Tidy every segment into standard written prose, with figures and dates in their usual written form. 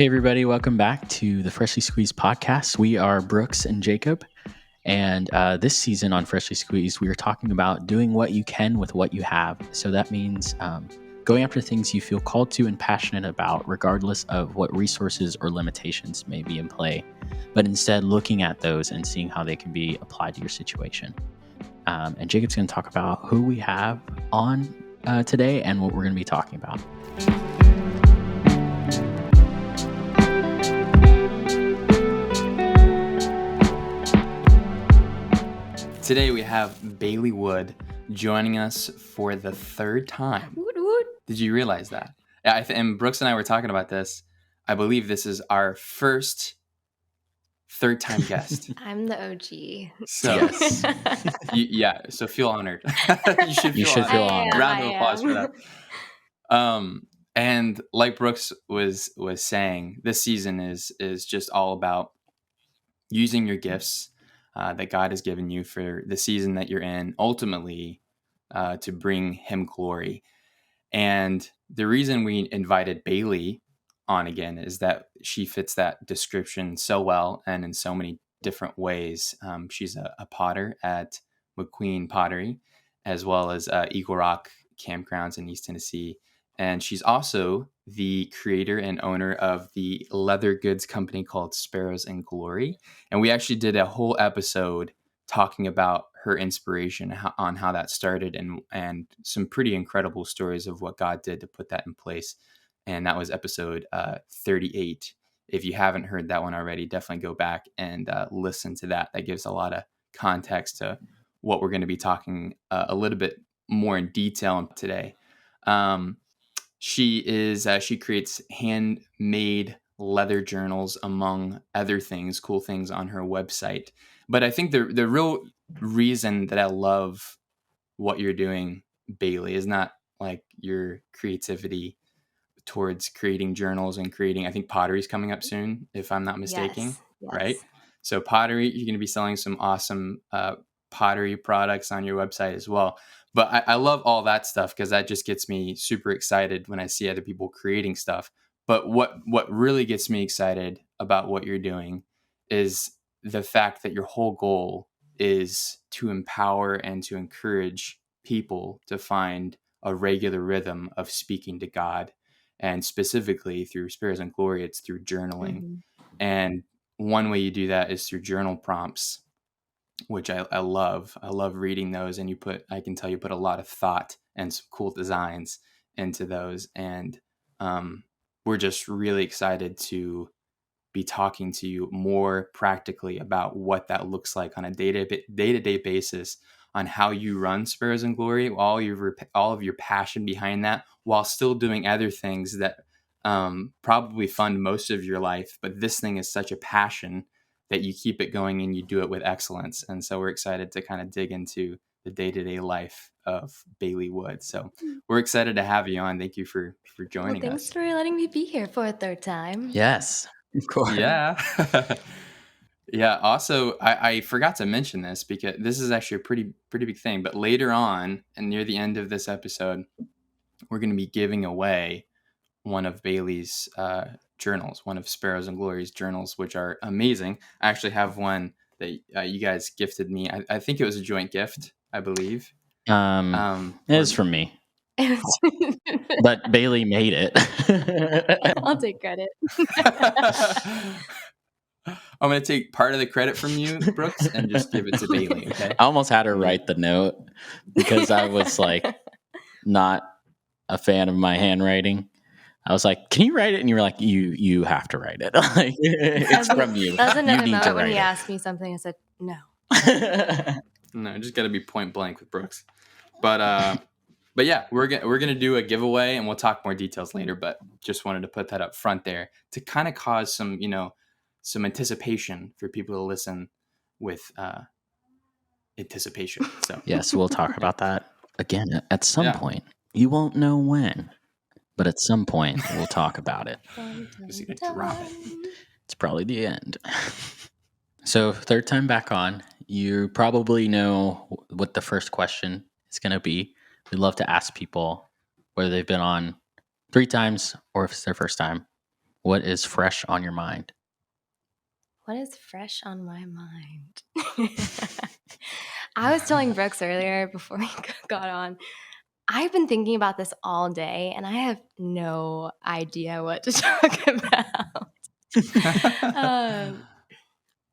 Hey, everybody, welcome back to the Freshly Squeezed podcast. We are Brooks and Jacob, and this season on Freshly Squeezed, we are talking about doing what you can with what you have. So that means going after things you feel called to and passionate about, regardless of what resources or limitations may be in play, but instead looking at those and seeing how they can be applied to your situation. And Jacob's going to talk about who we have on today and what we're going to be talking about. Today we have Baylee Wood joining us for the third time. Woot woot. Did you realize that? Yeah, and Brooks and I were talking about this. I believe this is our first third-time guest. I'm the OG. So, Yes. so feel honored. You should feel honored. Round of applause for that. And like Brooks was saying, this season is just all about using your gifts that God has given you for the season that you're in, ultimately to bring Him glory. And the reason we invited Baylee on again is that she fits that description so well and in so many different ways. She's a potter at McQueen Pottery, as well as Eagle Rock Campgrounds in East Tennessee. And she's also the creator and owner of the leather goods company called Sparrows and Glory. And we actually did a whole episode talking about her inspiration on how that started and some pretty incredible stories of what God did to put that in place. And that was episode 38. If you haven't heard that one already, definitely go back and listen to that. That gives a lot of context to what we're going to be talking a little bit more in detail today. She creates handmade leather journals, among other things, cool things on her website. But I think the real reason that I love what you're doing, Baylee, is not like your creativity towards creating journals and creating, I think pottery is coming up soon, if I'm not mistaken, Yes. right? So pottery, you're going to be selling some awesome pottery products on your website as well. But I love all that stuff because that just gets me super excited when I see other people creating stuff. But what really gets me excited about what you're doing is the fact that your whole goal is to empower and to encourage people to find a regular rhythm of speaking to God. And specifically through Sparrows and Glory, it's through journaling. Mm-hmm. And one way you do that is through journal prompts, which I love. I love reading those. And I can tell you put a lot of thought and some cool designs into those. And we're just really excited to be talking to you more practically about what that looks like on a day-to-day basis, on how you run Sparrows and Glory, all of your passion behind that, while still doing other things that probably fund most of your life. But this thing is such a passion that you keep it going and you do it with excellence. And so we're excited to kind of dig into the day-to-day life of Baylee Wood. So we're excited to have you on. Thank you for joining Thanks us. for letting me be here for a third time. Yes, of course. Yeah. Yeah. Also, I forgot to mention this because this is actually a pretty big thing. But later on, and near the end of this episode, we're going to be giving away one of Baylee's journals, one of Sparrows and Glory's journals, which are amazing. I actually have one that you guys gifted me. I think it was a joint gift, I believe. It is from me, but Baylee made it. I'll take credit. I'm going to take part of the credit from you, Brooks, and just give it to Baylee, okay? I almost had her write the note because I was like not a fan of my handwriting. I was like, "Can you write it?" And you were like, "You have to write it. Like, it's from you. That was another You need to moment when write he it." asked me something. I said, no. No, just got to be point blank with Brooks. But yeah, we're gonna do a giveaway, and we'll talk more details later. But just wanted to put that up front there to kind of cause some anticipation for people to listen with anticipation. So Yes, we'll talk about that again at some point. You won't know when, but at some point we'll talk about it. Just gonna drop it. It's probably the end. So, third time back on, you probably know what the first question is going to be. We love to ask people whether they've been on 3 times or if it's their first time, What is fresh on your mind? What is fresh on my mind? I was telling Brooks earlier before we got on, I've been thinking about this all day and I have no idea what to talk about.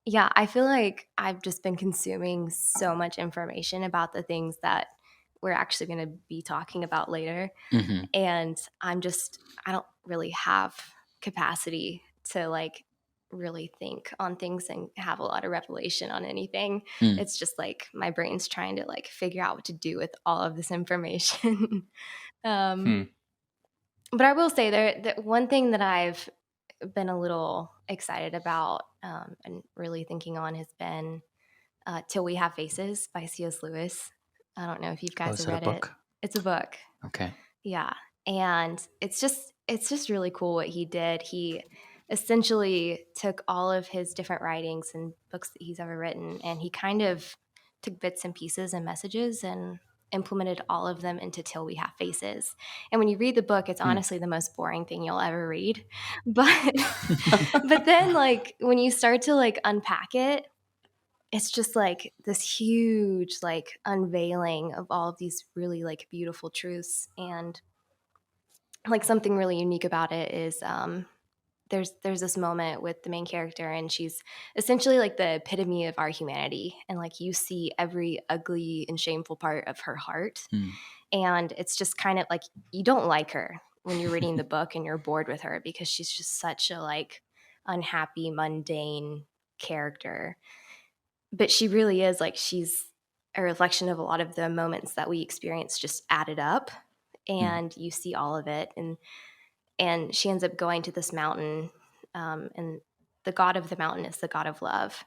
Yeah, I feel like I've just been consuming so much information about the things that we're actually going to be talking about later. Mm-hmm. And I don't really have capacity to like really think on things and have a lot of revelation on anything. Mm. It's just like my brain's trying to like figure out what to do with all of this information. But I will say that one thing that I've been a little excited about and really thinking on has been Till We Have Faces by C.S. Lewis. I don't know if you guys is have that a read it. book? It's a book. Okay. Yeah. And it's just really cool what he did. He essentially took all of his different writings and books that he's ever written, and he kind of took bits and pieces and messages and implemented all of them into Till We Have Faces. And when you read the book, it's honestly the most boring thing you'll ever read. But but then like when you start to like unpack it, it's just like this huge like unveiling of all of these really like beautiful truths. And like something really unique about it is there's this moment with the main character, and she's essentially like the epitome of our humanity, and like you see every ugly and shameful part of her heart. And it's just kind of like you don't like her when you're reading the book and you're bored with her because she's just such a like unhappy, mundane character. But she really is like she's a reflection of a lot of the moments that we experience just added up, and you see all of it. And she ends up going to this mountain, and the god of the mountain is the god of love,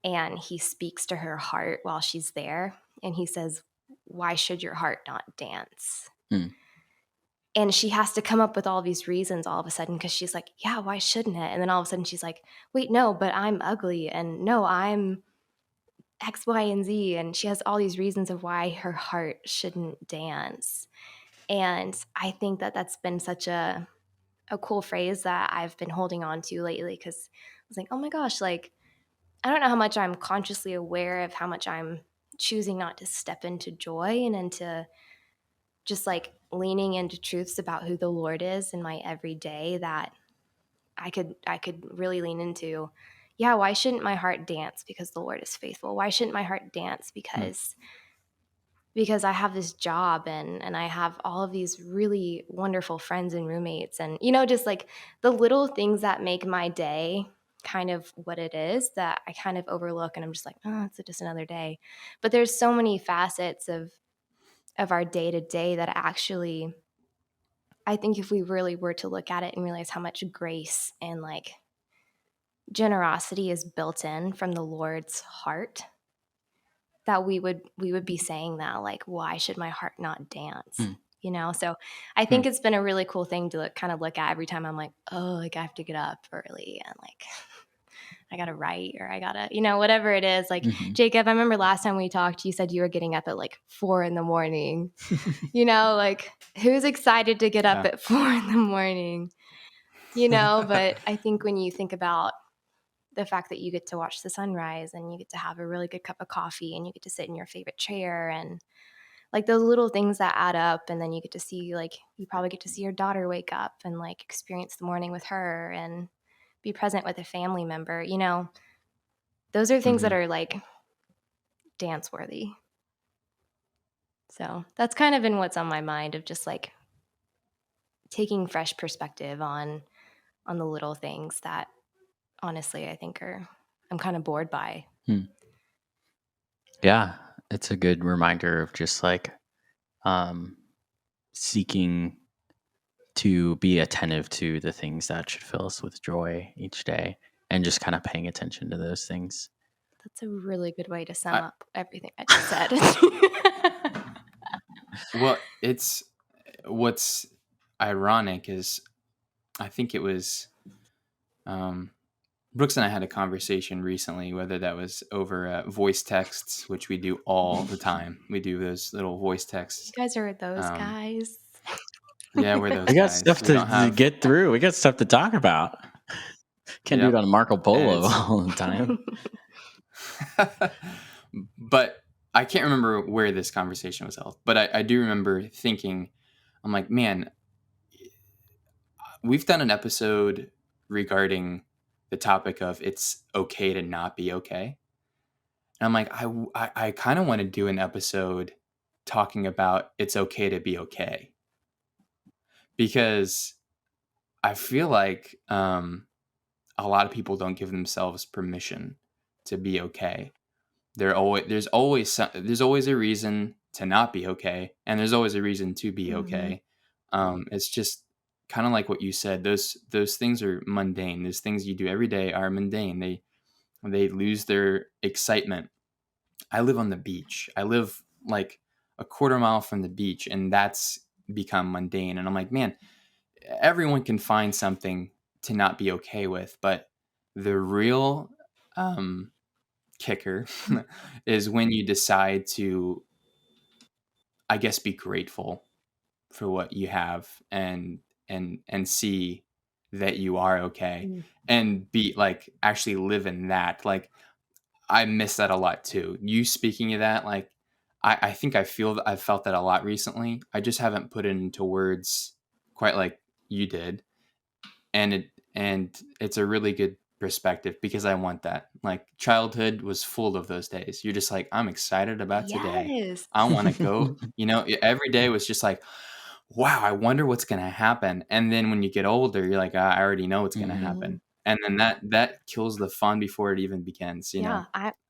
and he speaks to her heart while she's there, and he says, why should your heart not dance? And she has to come up with all these reasons all of a sudden, because she's like, yeah, why shouldn't it? And then all of a sudden she's like, wait, no, but I'm ugly, and no, I'm X, Y, and Z. And she has all these reasons of why her heart shouldn't dance. And I think that that's been such a cool phrase that I've been holding on to lately, because I was like, oh my gosh, like, I don't know how much I'm consciously aware of how much I'm choosing not to step into joy and into just like leaning into truths about who the Lord is in my everyday, that I could really lean into. Yeah, why shouldn't my heart dance because the Lord is faithful? Why shouldn't my heart dance because I have this job and I have all of these really wonderful friends and roommates, and just like the little things that make my day kind of what it is that I kind of overlook, and I'm just like, oh, it's just another day. But there's so many facets of our day to day that actually, I think if we really were to look at it and realize how much grace and like generosity is built in from the Lord's heart, that we would be saying that, like, why should my heart not dance? So I think it's been a really cool thing to kind of look at every time I'm like, oh, like I have to get up early and like I gotta write, or I gotta, whatever it is. Like, Jacob, I remember last time we talked, you said you were getting up at like 4 a.m. Like, who's excited to get up at 4 a.m? But I think when you think about the fact that you get to watch the sunrise and you get to have a really good cup of coffee and you get to sit in your favorite chair, and like those little things that add up, and then you get to see, like, you probably get to see your daughter wake up and like experience the morning with her and be present with a family member. Those are things that are like dance worthy. So that's kind of been what's on my mind, of just like taking fresh perspective on the little things that honestly I think I'm kind of bored by. Yeah, it's a good reminder of just like seeking to be attentive to the things that should fill us with joy each day, and just kind of paying attention to those things. That's a really good way to sum up everything I just said. Well, what's ironic is, I think it was Brooks and I had a conversation recently, whether that was over voice texts, which we do all the time. We do those little voice texts. You guys are those guys. Yeah, we're those We got guys. stuff We to don't have. get through. We got stuff to talk about. Can't do it Yep. on Marco And Polo it's all the time. but I can't remember where this conversation was held, but I do remember thinking, I'm like, man, we've done an episode regarding the topic of it's okay to not be okay. And I'm like, I kind of want to do an episode talking about it's okay to be okay, because I feel like a lot of people don't give themselves permission to be okay. There's always a reason to not be okay, and there's always a reason to be okay. It's just kind of like what you said. Those things are mundane. Those things you do every day are mundane. They lose their excitement. I live on the beach. I live like a quarter mile from the beach, and that's become mundane. And I'm like, man, everyone can find something to not be okay with, but the real kicker is when you decide to, I guess, be grateful for what you have, and see that you are okay, and be like actually live in that. Like, I miss that a lot too. You speaking of that, like, I think I've felt that a lot recently. I just haven't put it into words quite like you did. And it's a really good perspective, because I want that. Like, childhood was full of those days. You're just like, I'm excited about today. Yes. I want to go. Every day was just like, wow, I wonder what's going to happen. And then when you get older, you're like, I already know what's going to happen. And then that kills the fun before it even begins, Yeah,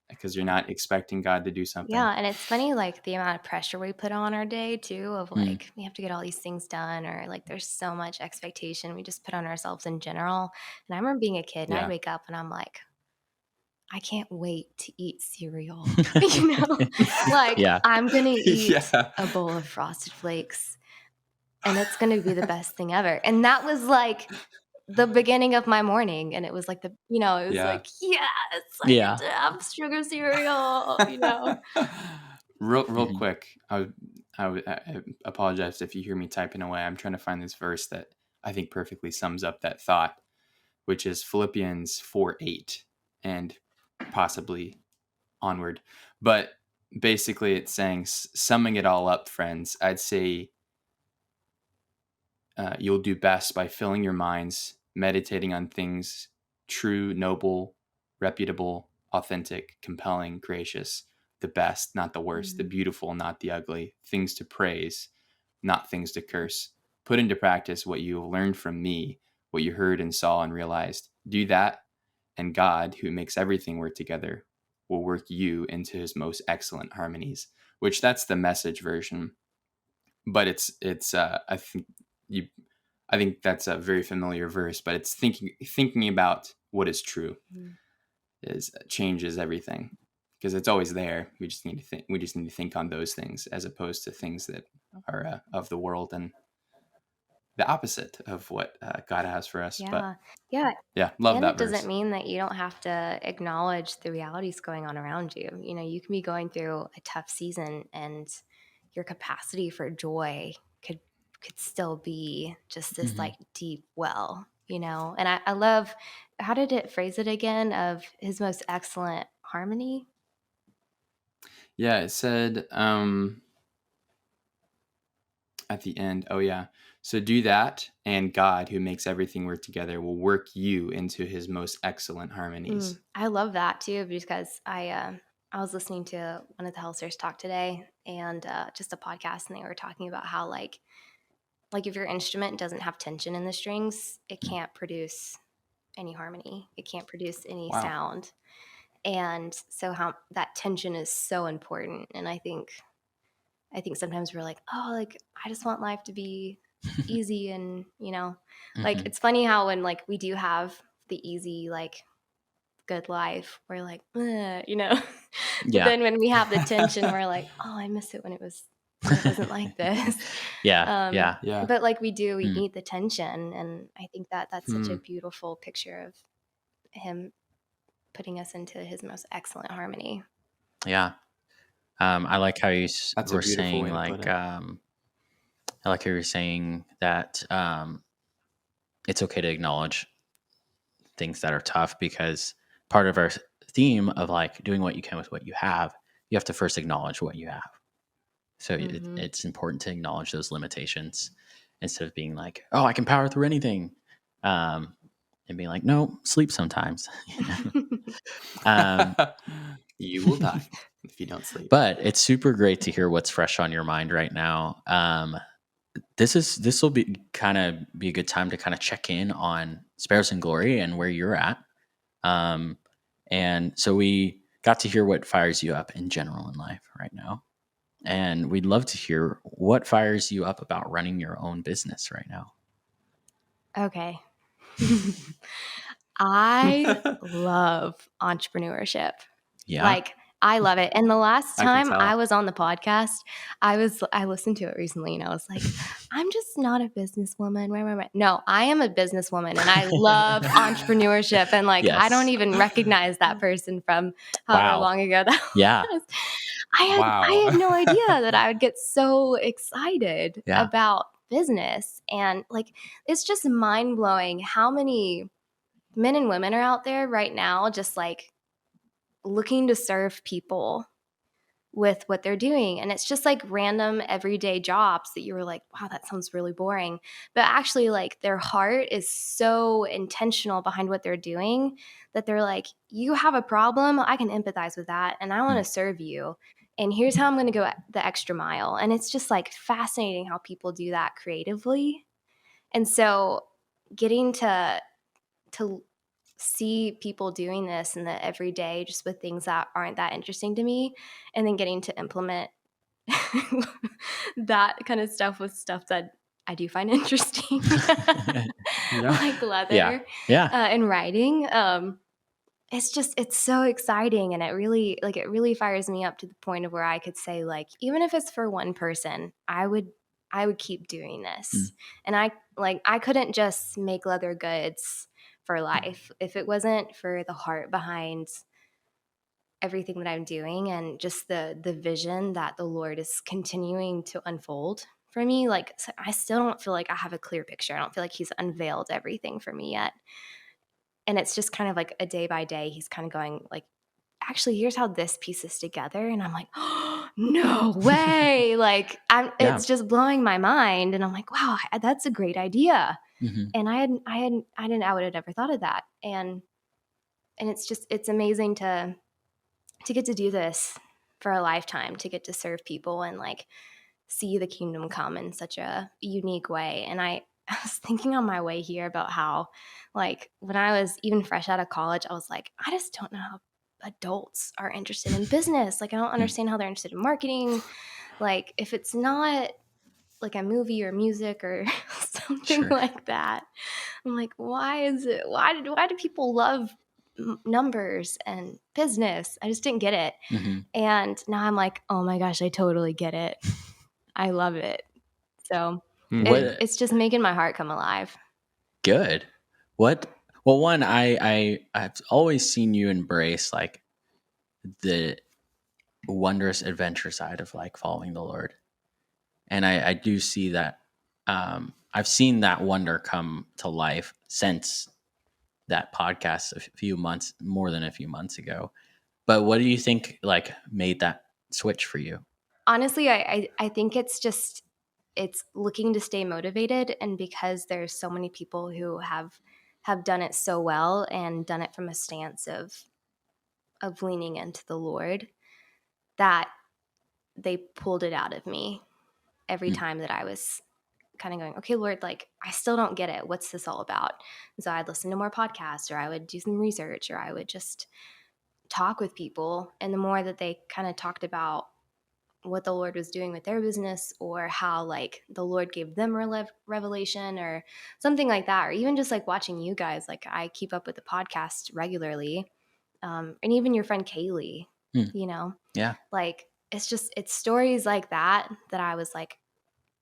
because you're not expecting God to do something. yeah, and it's funny, like the amount of pressure we put on our day too, of Mm. like we have to get all these things done, or like there's so much expectation we just put on ourselves in general. And I remember being a kid, and I'd Yeah. wake up and I'm like, I can't wait to eat cereal. Like Yeah. I'm gonna eat Yeah. a bowl of Frosted Flakes, and it's gonna be the best thing ever. And that was like the beginning of my morning, and it was like it was Yeah. like, yes, I Yeah. get to have sugar cereal. Real Mhm. quick, I apologize if you hear me typing away. I'm trying to find this verse that I think perfectly sums up that thought, which is Philippians 4:8, and possibly onward. But basically, it's saying, summing it all up, friends, I'd say you'll do best by filling your minds, meditating on things true, noble, reputable, authentic, compelling, gracious, the best, not the worst, the beautiful, not the ugly, things to praise, not things to curse. Put into practice what you have learned from me, what you heard and saw and realized. Do that, and God, who makes everything work together, will work you into his most excellent harmonies. Which, that's the Message version, but it's you I think that's a very familiar verse, but it's thinking about what is true changes everything, because it's always there. We just need to think on those things, as opposed to things that are of the world and the opposite of what God has for us. But Yeah. love And that it doesn't verse. mean that you don't have to acknowledge the realities going on around you. You can be going through a tough season, and your capacity for joy could still be just this like deep well, And I love, how did it phrase it again, of his most excellent harmony? Yeah, it said at the end, oh yeah, so do that, and God, who makes everything work together, will work you into his most excellent harmonies. I love that too, because I was listening to one of the Hellsters talk today, and just a podcast, and they were talking about how like if your instrument doesn't have tension in the strings, it can't produce any harmony. It can't produce any Wow. sound. And so how that tension is so important. And I think sometimes we're like, oh, like I just want life to be easy, and like it's funny how when like we do have the easy like good life, we're like, but Yeah. then when we have the tension, we're like, oh, I miss it when it wasn't like this. Yeah. Yeah. But like we need the tension, and I think that that's such a Hmm. beautiful picture of him putting us into his most excellent harmony. Yeah. I like how you That's a were beautiful saying, way to put like, it. I like how you're saying that it's okay to acknowledge things that are tough, because part of our theme of like doing what you can with what you have to first acknowledge what you have. So it's important to acknowledge those limitations instead of being like, oh, I can power through anything. And being like, no, sleep sometimes. You will die if you don't sleep. But it's super great to hear what's fresh on your mind right now. This will be a good time to kind of check in on Sparrows and Glory and where you're at. And so we got to hear what fires you up in general in life right now. And we'd love to hear what fires you up about running your own business right now. Okay. I love entrepreneurship. Yeah. Like, I love it. And the last I can time tell. I was on the podcast, I listened to it recently and I was like, I'm just not a businesswoman. No, I am a businesswoman and I love entrepreneurship. And like, Yes. I don't even recognize that person from however long ago that Yeah. was. I had no idea that I would get so excited about business. And like, it's just mind blowing how many men and women are out there right now, just like looking to serve people with what they're doing. And it's just like random everyday jobs that you were like, wow, that sounds really boring. But actually, like, their heart is so intentional behind what they're doing that they're like, you have a problem, I can empathize with that, and I want to serve you. And here's how I'm going to go the extra mile. And it's just like fascinating how people do that creatively. And so getting to see people doing this in the everyday, just with things that aren't that interesting to me, and then getting to implement that kind of stuff with stuff that I do find interesting, like leather and writing. It's so exciting, and it really fires me up to the point of where I could say, like, even if it's for one person, I would keep doing this. And I couldn't just make leather goods for life if it wasn't for the heart behind everything that I'm doing and just the vision that the Lord is continuing to unfold for me. Like, so I still don't feel like I have a clear picture. I don't feel like he's unveiled everything for me yet. And it's just kind of like a day by day, he's kind of going like, actually, here's how this pieces together. And I'm like, oh, no way. Like, it's just blowing my mind. And I'm like, wow, that's a great idea. And I would have never thought of that. And it's amazing to get to do this for a lifetime, to get to serve people and like see the kingdom come in such a unique way. And I was thinking on my way here about how, like, when I was even fresh out of college, I was like, I just don't know how adults are interested in business. Like, I don't understand how they're interested in marketing. Like, if it's not like a movie or music or something like that, I'm like, why do people love numbers and business? I just didn't get it. And now I'm like, oh my gosh, I totally get it. I love it. So it's just making my heart come alive. Good. Well, one, I've always seen you embrace like the wondrous adventure side of like following the Lord. And I do see that. I've seen that wonder come to life since that podcast more than a few months ago. But what do you think like made that switch for you? Honestly, I think it's looking to stay motivated, and because there's so many people who have done it so well and done it from a stance of leaning into the Lord, that they pulled it out of me every time that I was kind of going, okay, Lord, like, I still don't get it. What's this all about? And so I'd listen to more podcasts, or I would do some research, or I would just talk with people. And the more that they kind of talked about what the Lord was doing with their business, or how like the Lord gave them revelation or something like that, or even just like watching you guys, like I keep up with the podcast regularly. And even your friend Kaylee, like, it's stories like that I was like,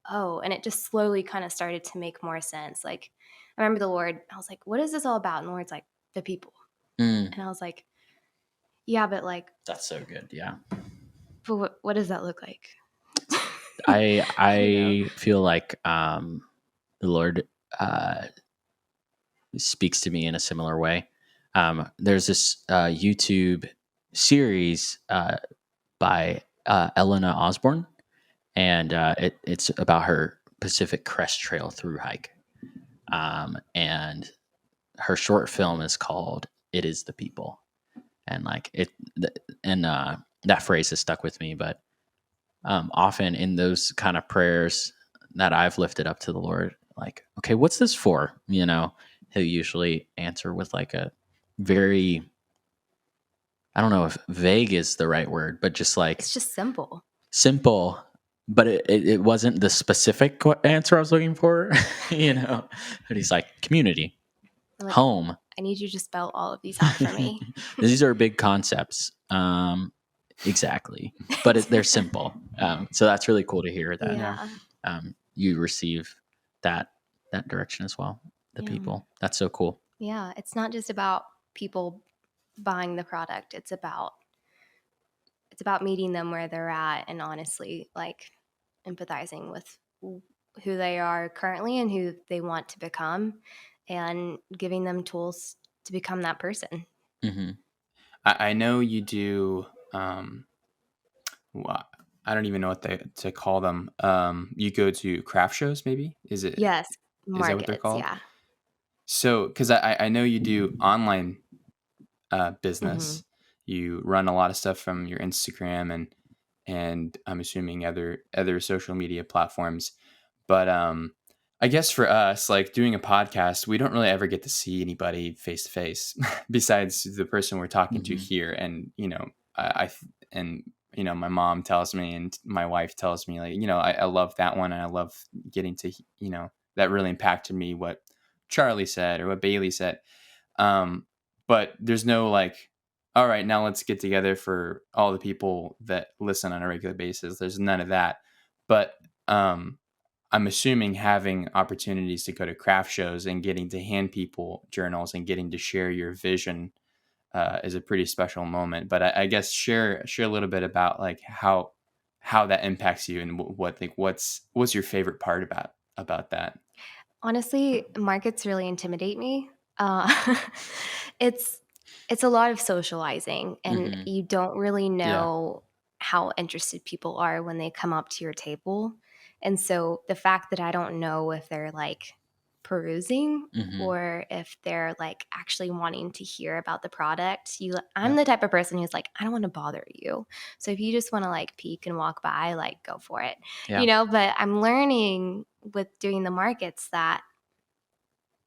oh, and it just slowly kind of started to make more sense. Like, I remember the Lord, I was like, what is this all about? And the Lord's like, the people. And I was like, yeah, but like, that's so good. Yeah. but what does that look like? I feel like the Lord speaks to me in a similar way. There's this YouTube series by Elena Osborne, and it's about her Pacific Crest Trail through hike. And her short film is called "It Is the People," and that phrase has stuck with me. But often in those kind of prayers that I've lifted up to the Lord, like, okay, what's this for? He'll usually answer with like a very, I don't know if vague is the right word, but just like It's just simple. simple. But it wasn't the specific answer I was looking for, But he's like, community, Like, home. I need you to spell all of these out for me. These are big concepts. Exactly. But they're simple. So that's really cool to hear that Yeah. you receive that direction as well. The people. That's so cool. Yeah. It's not just about people buying the product. It's about meeting them where they're at and honestly like empathizing with who they are currently and who they want to become and giving them tools to become that person. Mm-hmm. I know you do. Well, I don't even know what to call them. You go to craft shows, maybe? Yes. Is that what they're Markets. called? Yeah. So, because I know you do online business, you run a lot of stuff from your Instagram and I'm assuming other social media platforms. But I guess for us, like doing a podcast, we don't really ever get to see anybody face to face besides the person we're talking to here. And and my mom tells me and my wife tells me, like, I love that one, and I love getting to that really impacted me, what Charlie said or what Baylee said. But there's no like, all right, now let's get together for all the people that listen on a regular basis. There's none of that. But I'm assuming having opportunities to go to craft shows and getting to hand people journals and getting to share your vision is a pretty special moment. But I guess share a little bit about like how that impacts you and what's your favorite part about that. Honestly, markets really intimidate me. It's a lot of socializing, and you don't really know how interested people are when they come up to your table. And so the fact that I don't know if they're like perusing or if they're like actually wanting to hear about the product, I'm the type of person who's like, I don't want to bother you. So if you just want to like peek and walk by, like go for it. But I'm learning with doing the markets that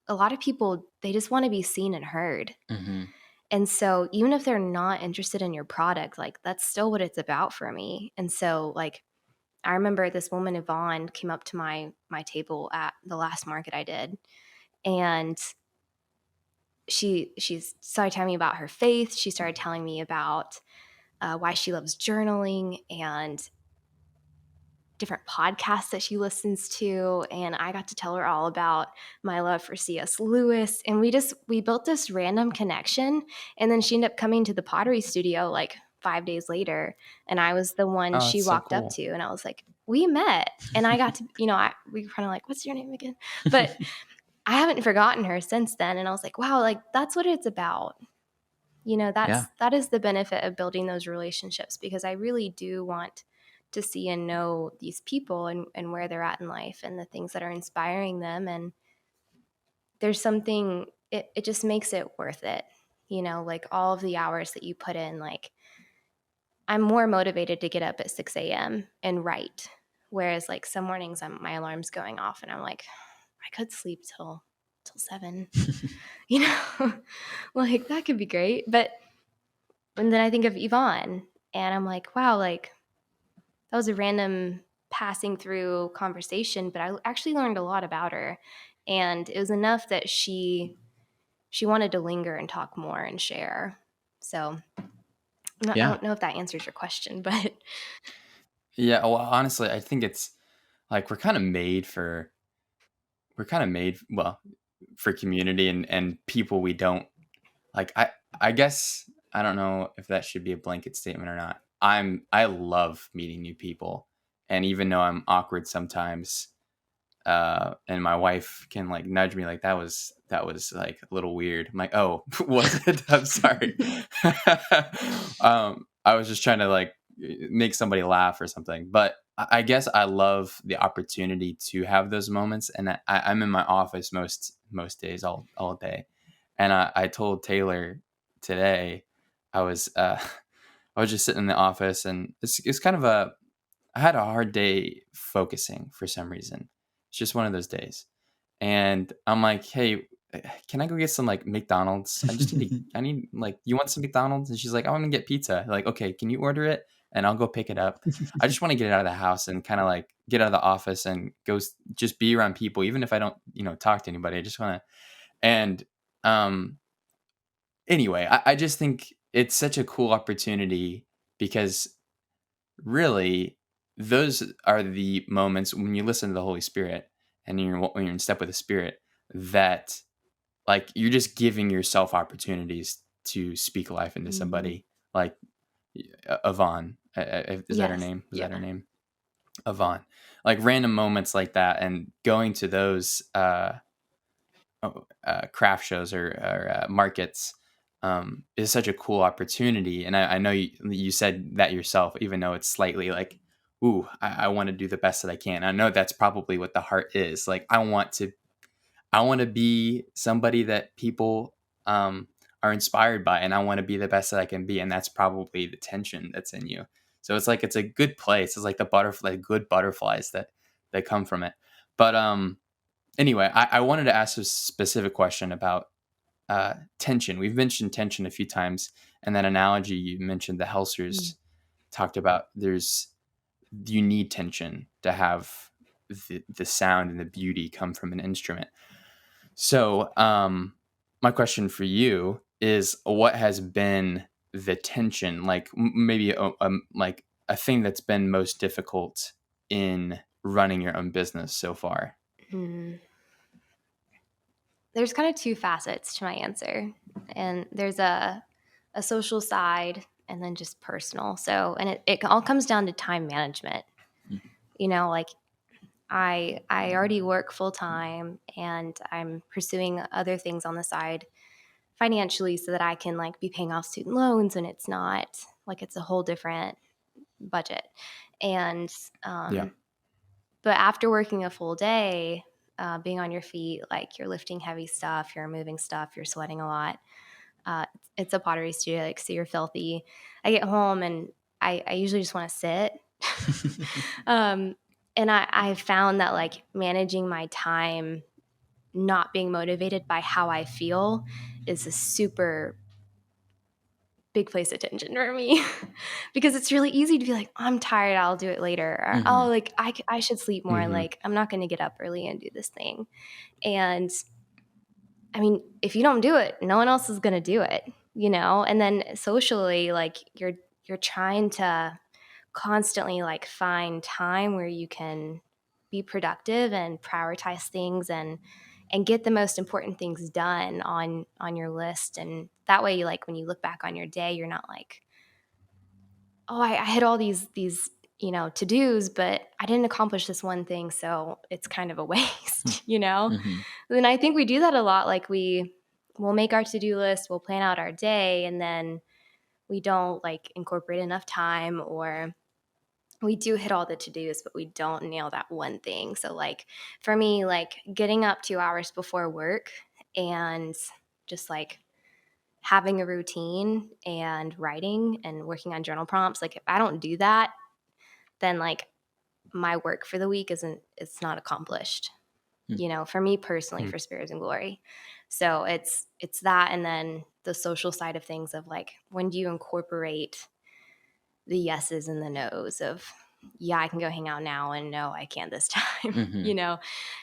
a lot of people, they just want to be seen and heard. And so even if they're not interested in your product, like that's still what it's about for me. And so like I remember this woman, Yvonne, came up to my table at the last market I did, and she started telling me about her faith. She started telling me about why she loves journaling and different podcasts that she listens to, and I got to tell her all about my love for C.S. Lewis, and we built this random connection. And then she ended up coming to the pottery studio like 5 days later, and I was the one she walked up to, and I was like, we met. And I got to we were kind of like, what's your name again? But I haven't forgotten her since then, and I was like, wow, like that's what it's about. That is the benefit of building those relationships, because I really do want to see and know these people and where they're at in life and the things that are inspiring them. And there's something, it just makes it worth it. Like all of the hours that you put in, like I'm more motivated to get up at 6 a.m. and write. Whereas like some mornings my alarm's going off and I'm like, I could sleep till 7, like that could be great. And then I think of Yvonne and I'm like, wow, like that was a random passing through conversation, but I actually learned a lot about her. And it was enough that she wanted to linger and talk more and share. So I don't know if that answers your question, but yeah. Well, honestly, I think it's like we're kind of made well for community and people we don't like. I guess I don't know if that should be a blanket statement or not. I love meeting new people, And even though I'm awkward sometimes, and my wife can like nudge me like that was like a little weird. I'm like, oh, was it? I'm sorry. I was just trying to like make somebody laugh or something. But I guess I love the opportunity to have those moments. And I'm in my office most days, all day. And I told Taylor today, I was I was just sitting in the office, and it's kind of I had a hard day focusing for some reason. It's just one of those days. And I'm like, hey, can I go get some like McDonald's? I need like, you want some McDonald's? And she's like, I want to get pizza. Like, okay, can you order it? And I'll go pick it up. I just want to get it out of the house and kind of like get out of the office and just be around people, even if I don't, talk to anybody. I just want to, and, anyway, I just think it's such a cool opportunity because really those are the moments when you listen to the Holy Spirit and when you're in step with the Spirit, that like you're just giving yourself opportunities to speak life into somebody. Like Yvonne, is that her name? Was that her name? Yvonne. Like random moments like that, and going to those craft shows or markets is such a cool opportunity. And I know you said that yourself, even though it's slightly like, ooh, I want to do the best that I can. I know that's probably what the heart is. Like, I want to be somebody that people are inspired by, and I want to be the best that I can be. And that's probably the tension that's in you. So it's like, it's a good place. It's like the good butterflies that come from it. But anyway, I wanted to ask a specific question about tension. We've mentioned tension a few times, and that analogy you mentioned, the Helsers talked about. You need tension to have the sound and the beauty come from an instrument. So, my question for you is, what has been the tension, like maybe like a thing that's been most difficult in running your own business so far? There's kind of two facets to my answer, and there's a social side and then just personal. So, and it all comes down to time management. Like I already work full time, and I'm pursuing other things on the side financially so that I can like be paying off student loans, and it's not like it's a whole different budget. And but after working a full day, being on your feet, like you're lifting heavy stuff, you're moving stuff, you're sweating a lot. It's a pottery studio, like, so you're filthy. I get home and I usually just want to sit. And I found that like managing my time, not being motivated by how I feel, is a super big place of tension for me. Because it's really easy to be like, I'm tired, I'll do it later. Or, oh, like I should sleep more. Like, I'm not going to get up early and do this thing. And I mean, if you don't do it, no one else is going to do it, And then socially, like you're trying to constantly like find time where you can be productive and prioritize things and get the most important things done on your list. And that way, like when you look back on your day, you're not like, oh, I had all these to-dos, but I didn't accomplish this one thing, so it's kind of a waste. And I think we do that a lot. Like we'll make our to-do list, we'll plan out our day, and then we don't like incorporate enough time, or we do hit all the to-dos, but we don't nail that one thing. So like for me, like getting up 2 hours before work and just like having a routine and writing and working on journal prompts, like if I don't do that, then like my work for the week it's not accomplished, for me personally, for Sparrows and Glory. So it's that. And then the social side of things of like, when do you incorporate the yeses and the nos of, yeah, I can go hang out now, and no, I can't this time,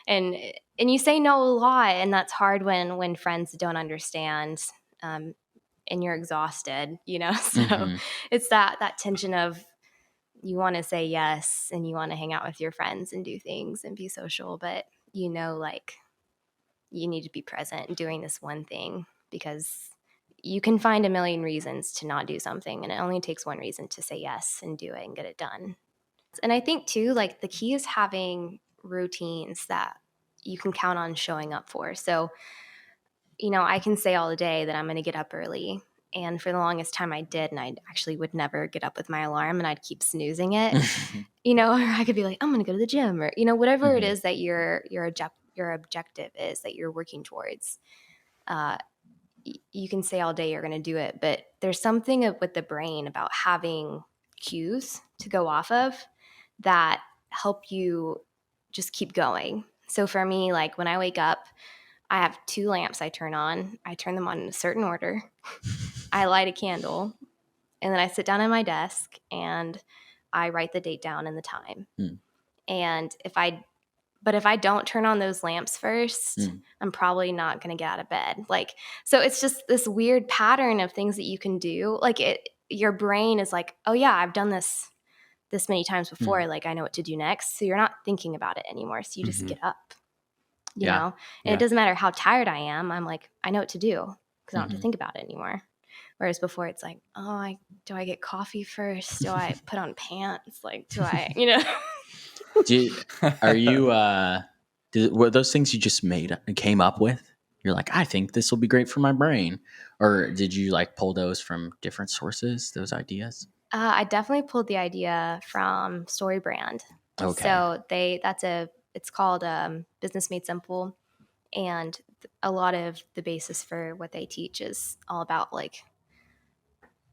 and you say no a lot, and that's hard when friends don't understand, and you're exhausted, so it's that tension of, you want to say yes and you want to hang out with your friends and do things and be social, but like you need to be present doing this one thing, because you can find a million reasons to not do something, and it only takes one reason to say yes and do it and get it done. And I think too, like the key is having routines that you can count on showing up for. So, I can say all day that I'm going to get up early. And for the longest time I did, and I actually would never get up with my alarm and I'd keep snoozing it. Or I could be like, I'm going to go to the gym, or, whatever it is that your objective is that you're working towards. You can say all day you're going to do it, but there's something with the brain about having cues to go off of that help you just keep going. So for me, like when I wake up, I have 2 lamps I turn on. I turn them on in a certain order. I light a candle, and then I sit down at my desk and I write the date down and the time. And if I don't turn on those lamps first, I'm probably not going to get out of bed. Like, so it's just this weird pattern of things that you can do. Like your brain is like, oh yeah, I've done this many times before. Like I know what to do next. So you're not thinking about it anymore. So you just get up, and it doesn't matter how tired I am. I'm like, I know what to do because I don't have to think about it anymore. Whereas before it's like, oh, do I get coffee first? Do I put on pants? Like, do I, Are you, were those things you just came up with? You're like, I think this will be great for my brain. Or did you like pull those from different sources, those ideas? I definitely pulled the idea from StoryBrand. Okay. So it's called Business Made Simple. And a lot of the basis for what they teach is all about like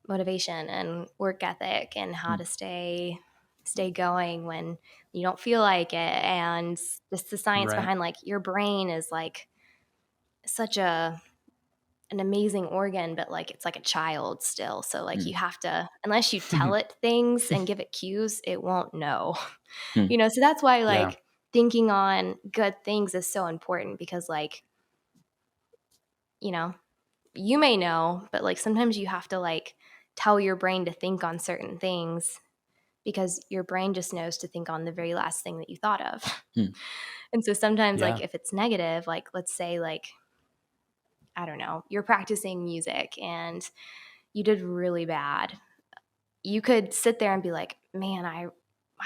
motivation and work ethic and how to stay going when you don't feel like it, and just the science behind like your brain is like such an amazing organ, but like it's like a child still. So like you have to, unless you tell it things and give it cues, it won't know. So that's why like thinking on good things is so important, because like you may know, but like sometimes you have to like tell your brain to think on certain things, because your brain just knows to think on the very last thing that you thought of. And so sometimes like if it's negative, like let's say like, I don't know, you're practicing music and you did really bad. You could sit there and be like, man, I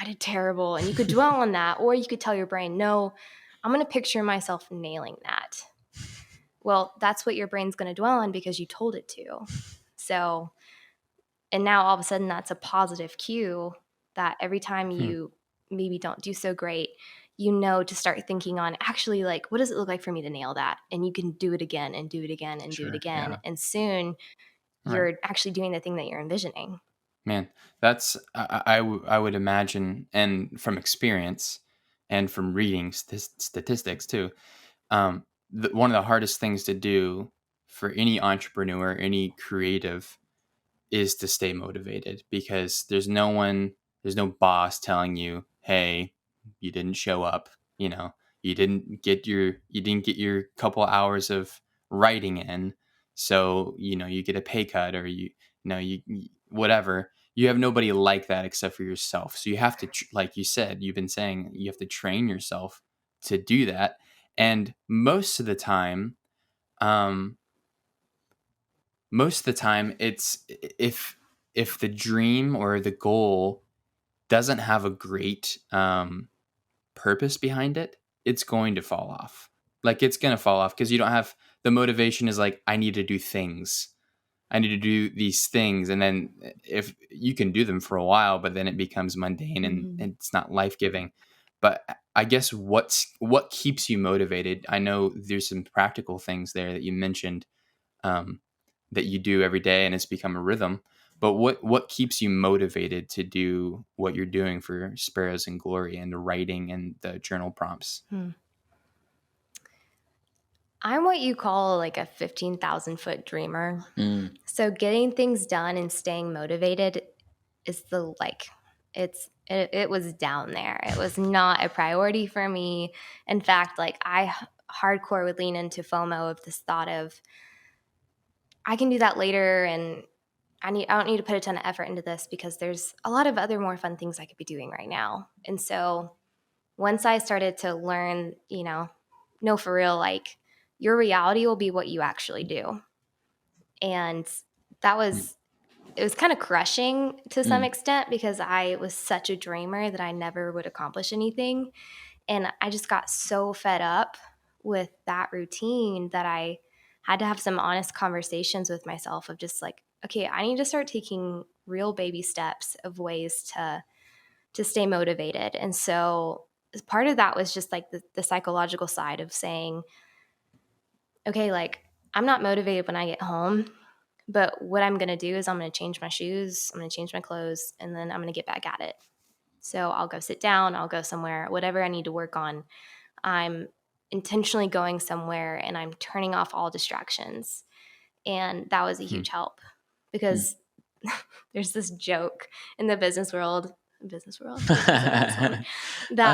did terrible. And you could dwell on that, or you could tell your brain, no, I'm going to picture myself nailing that. Well, that's what your brain's going to dwell on because you told it to. So, and now all of a sudden that's a positive cue that every time you maybe don't do so great, to start thinking on actually like, what does it look like for me to nail that? And you can do it again and do it again and do it again. Yeah. And soon you're actually doing the thing that you're envisioning. Man, that's, I would imagine, and from experience and from reading statistics too, one of the hardest things to do for any entrepreneur, any creative, is to stay motivated, because there's no boss telling you, hey, you didn't show up, you didn't get your couple hours of writing in, so you get a pay cut, or whatever. You have nobody like that except for yourself, so you have to like you said, you've been saying, you have to train yourself to do that. And most of the time, it's, if the dream or the goal doesn't have a great purpose behind it, it's going to fall off. Like, it's going to fall off because you don't have the motivation. Is like, I need to do things. I need to do these things. And then if you can do them for a while, but then it becomes mundane and it's not life-giving. But I guess what keeps you motivated? I know there's some practical things there that you mentioned, that you do every day, and it's become a rhythm. But what keeps you motivated to do what you're doing for Sparrows and Glory and the writing and the journal prompts? I'm what you call like a 15,000-foot dreamer. So getting things done and staying motivated is it was down there. It was not a priority for me. In fact, like I hardcore would lean into FOMO of this thought of, I can do that later, and I don't need to put a ton of effort into this because there's a lot of other more fun things I could be doing right now. And so once I started to learn, no, for real, like your reality will be what you actually do. And that was it was kind of crushing to some extent because I was such a dreamer that I never would accomplish anything. And I just got so fed up with that routine that I had to have some honest conversations with myself of just like, okay, I need to start taking real baby steps of ways to stay motivated. And so part of that was just like the psychological side of saying, okay, like I'm not motivated when I get home, but what I'm going to do is I'm going to change my shoes, I'm going to change my clothes, and then I'm going to get back at it. So I'll go sit down, I'll go somewhere, whatever I need to work on. I'm intentionally going somewhere and I'm turning off all distractions. And that was a huge help because there's this joke in the business world that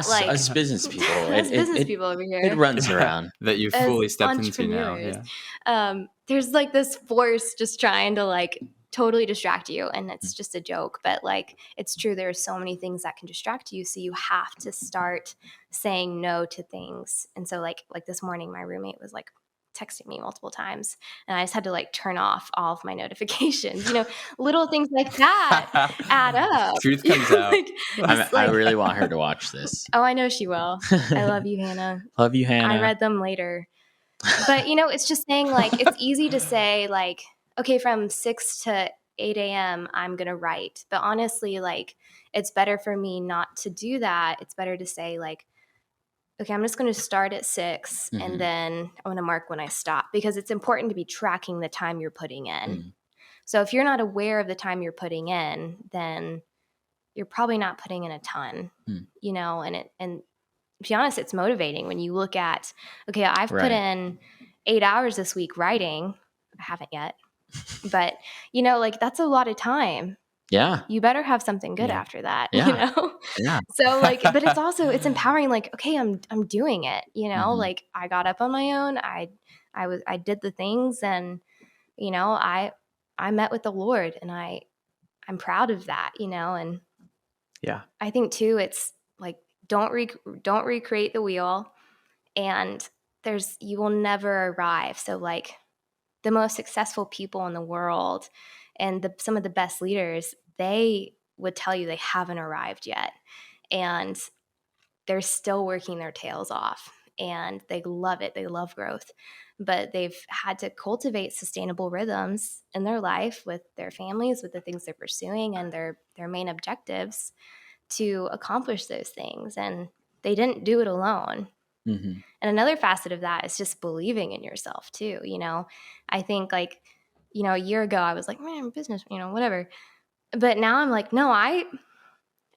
like us business people, us business people over here, it runs around that you as fully stepped into now. entrepreneurs. Yeah. There's like this force just trying to like totally distract you, and it's just a joke, but like it's true. There are so many things that can distract you, so you have to start saying no to things. And so like this morning my roommate was like texting me multiple times and I just had to like turn off all of my notifications. Little things like that add up. Truth comes out. I really want her to watch this. Oh, I know she will. I love you, Hannah. Love you, Hannah. I read them later. But it's just saying like it's easy to say like, okay, from 6 to 8 a.m. I'm gonna write. But honestly, like it's better for me not to do that. It's better to say like, okay, I'm just going to start at 6 and then I'm going to mark when I stop, because it's important to be tracking the time you're putting in. So if you're not aware of the time you're putting in, then you're probably not putting in a ton, and to be honest, it's motivating when you look at, okay, I've put in 8 hours this week writing. I haven't yet, but like that's a lot of time. Yeah. You better have something good after that, Yeah. So like, but it's empowering. Like, okay, I'm doing it, like I got up on my own. I did the things and, I met with the Lord and I'm proud of that, and I think too, it's like, don't recreate the wheel, and you will never arrive. So like the most successful people in the world and some of the best leaders, they would tell you they haven't arrived yet. And they're still working their tails off and they love it. They love growth, but they've had to cultivate sustainable rhythms in their life with their families, with the things they're pursuing and their main objectives to accomplish those things. And they didn't do it alone. And another facet of that is just believing in yourself too. I think like, a year ago I was like, man, business, whatever. But now I'm like, no, I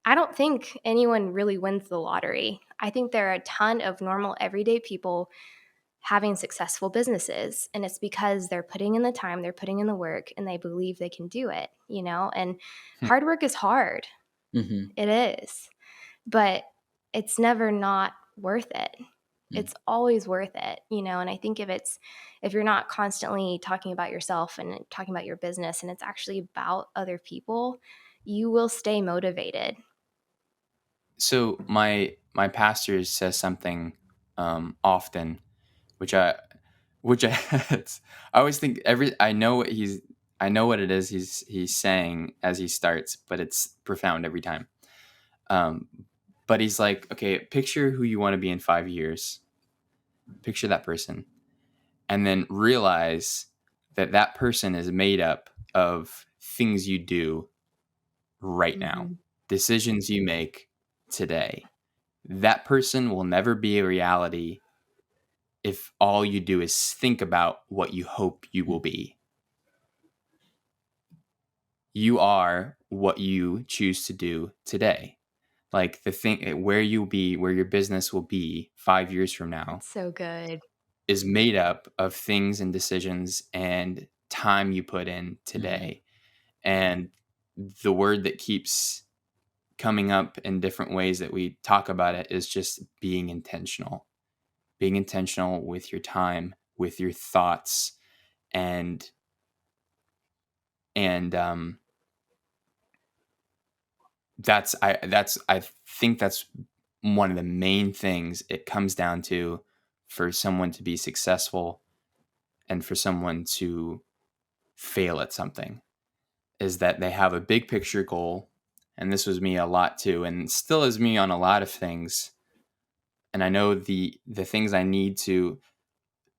don't think anyone really wins the lottery. I think there are a ton of normal, everyday people having successful businesses. And it's because they're putting in the time, they're putting in the work, and they believe they can do it, and hard work is hard. It is. But it's never not worth it. It's always worth it, and I think if you're not constantly talking about yourself and talking about your business and it's actually about other people, you will stay motivated. So my pastor says something often, which I I always think I know what it is he's saying as he starts, but it's profound every time. But he's like, okay, picture who you want to be in 5 years. Picture that person. And then realize that person is made up of things you do right now, decisions you make today. That person will never be a reality if all you do is think about what you hope you will be. You are what you choose to do today. Like the thing where you'll be, where your business will be 5 years from now. So good. Is made up of things and decisions and time you put in today. And the word that keeps coming up in different ways that we talk about it is just being intentional with your time, with your thoughts, and I think that's one of the main things it comes down to for someone to be successful and for someone to fail at something is that they have a big picture goal. And this was me a lot too, and still is me on a lot of things. And I know the things I need to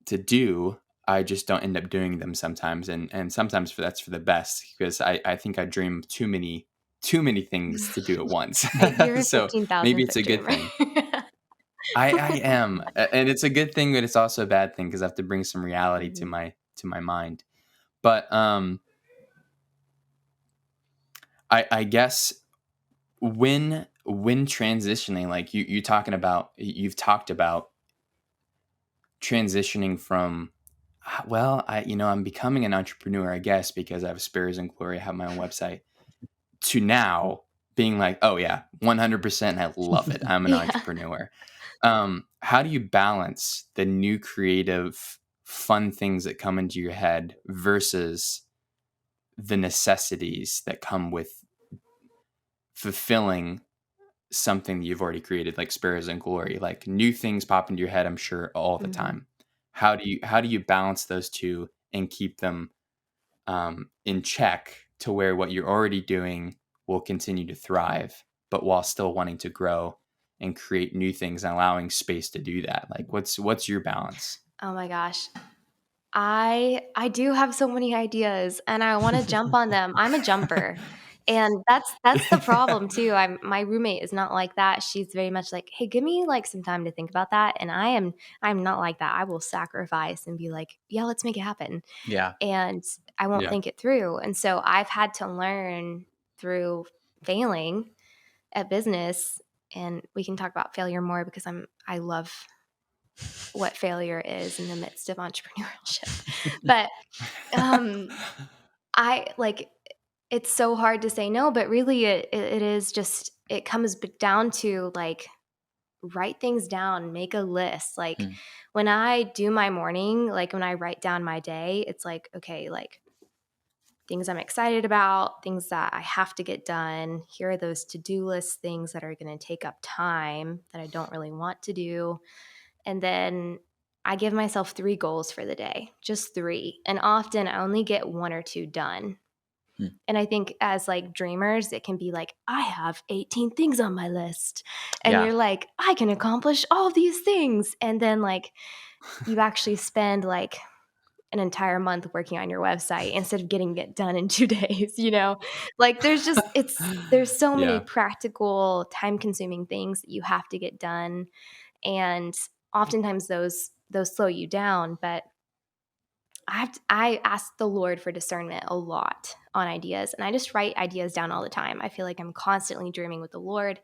do, I just don't end up doing them sometimes. And sometimes that's for the best, because I think I dream too many things to do at once. You're a So 15,000 maybe it's foot a good dreamer. thing. I am, and it's a good thing, but it's also a bad thing, because I have to bring some reality to my mind. But I guess when transitioning, like you've talked about transitioning from, well, I'm becoming an entrepreneur, I guess, because I have Sparrows and Glory, I have my own website, to now being like, oh yeah, 100%, I love it, I'm an Yeah. entrepreneur. How do you balance the new creative fun things that come into your head versus the necessities that come with fulfilling something that you've already created, like Sparrows and Glory? Like, new things pop into your head, I'm sure, all the Mhm. time. How do you balance those two and keep them in check, to where what you're already doing will continue to thrive, but while still wanting to grow and create new things and allowing space to do that? Like, what's your balance? Oh my gosh. I do have so many ideas and I want to jump on them. I'm a jumper. And that's the problem too. My roommate is not like that. She's very much like, "Hey, give me like some time to think about that." And I'm not like that. I will sacrifice and be like, "Yeah, let's make it happen." Yeah. And I won't Yeah. think it through. And so I've had to learn through failing at business, and we can talk about failure more because I love what failure is in the midst of entrepreneurship. But I like, it's so hard to say no, but really it is just, it comes down to like, write things down, make a list. Like Hmm. when I do my morning, like when I write down my day, it's like, okay, like things I'm excited about, things that I have to get done. Here are those to-do list things that are going to take up time that I don't really want to do. And then I give myself 3 goals for the day, just 3. And often I only get 1 or 2 done. Hmm. And I think as like dreamers, it can be like, I have 18 things on my list. And Yeah. you're like, I can accomplish all these things. And then like you actually spend like an entire month working on your website instead of getting it done in 2 days, you know? Like there's so many Yeah. practical, time-consuming things that you have to get done, and oftentimes those slow you down. But I ask the Lord for discernment a lot on ideas, and I just write ideas down all the time. I feel like I'm constantly dreaming with the Lord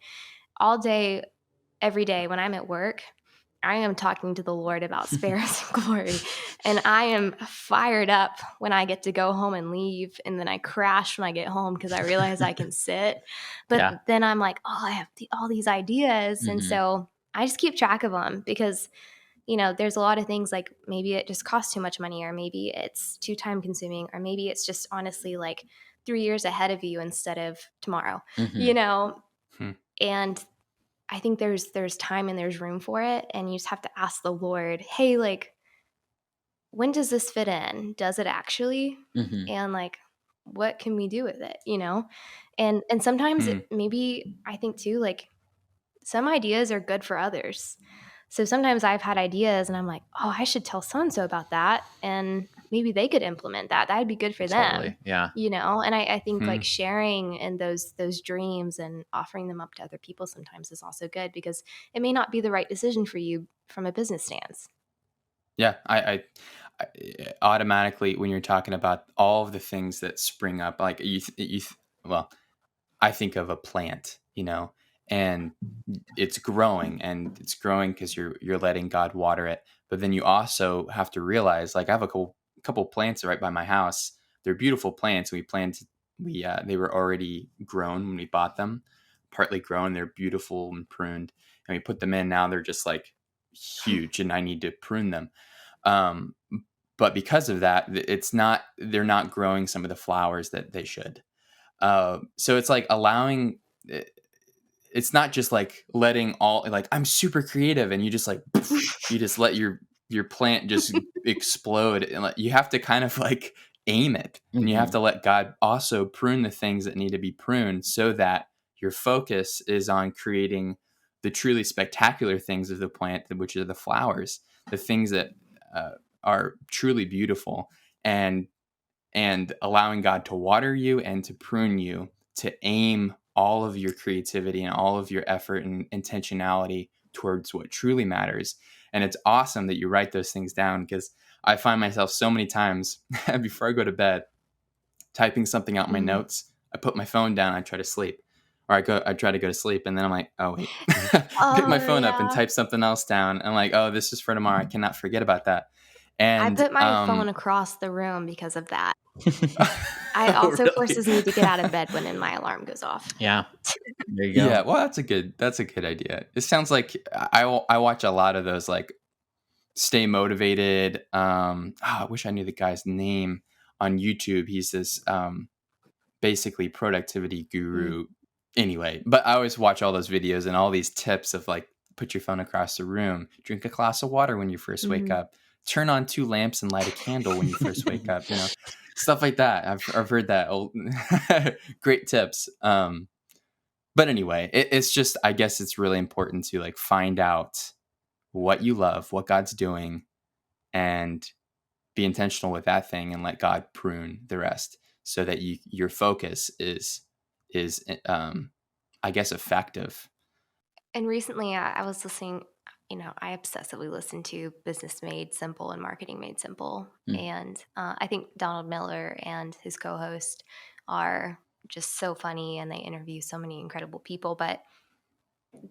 all day, every day. When I'm at work, I am talking to the Lord about Sparrows and Glory, and I am fired up when I get to go home and leave, and then I crash when I get home because I realize I can sit. But Yeah. then I'm like, oh, I have all these ideas, and Mhm. so I just keep track of them because there's a lot of things, like maybe it just costs too much money, or maybe it's too time consuming, or maybe it's just honestly like 3 years ahead of you instead of tomorrow, you Mhm. know? Hmm. And I think there's time and there's room for it. And you just have to ask the Lord, hey, like, when does this fit in? Does it actually? Mhm. And like, what can we do with it? And sometimes Hmm. maybe I think too, like some ideas are good for others. So sometimes I've had ideas and I'm like, oh, I should tell so and so about that. And maybe they could implement that. That'd be good for them. Totally. Yeah. And I think Hmm. like sharing and those dreams and offering them up to other people sometimes is also good, because it may not be the right decision for you from a business stance. Yeah, I automatically, when you're talking about all of the things that spring up, like well, I think of a plant, and it's growing because you're letting God water it. But then you also have to realize, like, I have a couple plants right by my house. They're beautiful plants. They were already grown when we bought them, partly grown. They're beautiful and pruned, and we put them in. Now they're just like huge, and I need to prune them. Um, but because of that, they're not growing some of the flowers that they should. So it's like allowing. It's not just like letting all, like, I'm super creative, and you just like you just let your plant just explode, and like, you have to kind of like aim it. And you have to let God also prune the things that need to be pruned so that your focus is on creating the truly spectacular things of the plant, which are the flowers, the things that are truly beautiful, and allowing God to water you and to prune you, to aim all of your creativity and all of your effort and intentionality towards what truly matters. And it's awesome that you write those things down, because I find myself so many times before I go to bed typing something out in my notes. I put my phone down, I try to sleep. Or I try to go to sleep, and then I'm like, oh wait, pick my phone up and type something else down. I'm like, oh, this is for tomorrow. I cannot forget about that. And I put my phone across the room because of that. I also really? forces me to get out of bed when my alarm goes off. Yeah. There you go. Yeah, well, that's a good idea. It sounds like I watch a lot of those, like, stay motivated. I wish I knew the guy's name on YouTube. He's this basically productivity guru. Anyway, but I always watch all those videos and all these tips of, like, put your phone across the room, drink a glass of water when you first wake up, turn on 2 lamps and light a candle when you first wake up, stuff like that. I've heard that old great tips. But anyway, it's just, I guess it's really important to, like, find out what you love, what God's doing, and be intentional with that thing, and let God prune the rest, so that your focus is I guess effective. And recently I was listening, I obsessively listen to Business Made Simple and Marketing Made Simple. And I think Donald Miller and his co-host are just so funny, and they interview so many incredible people. But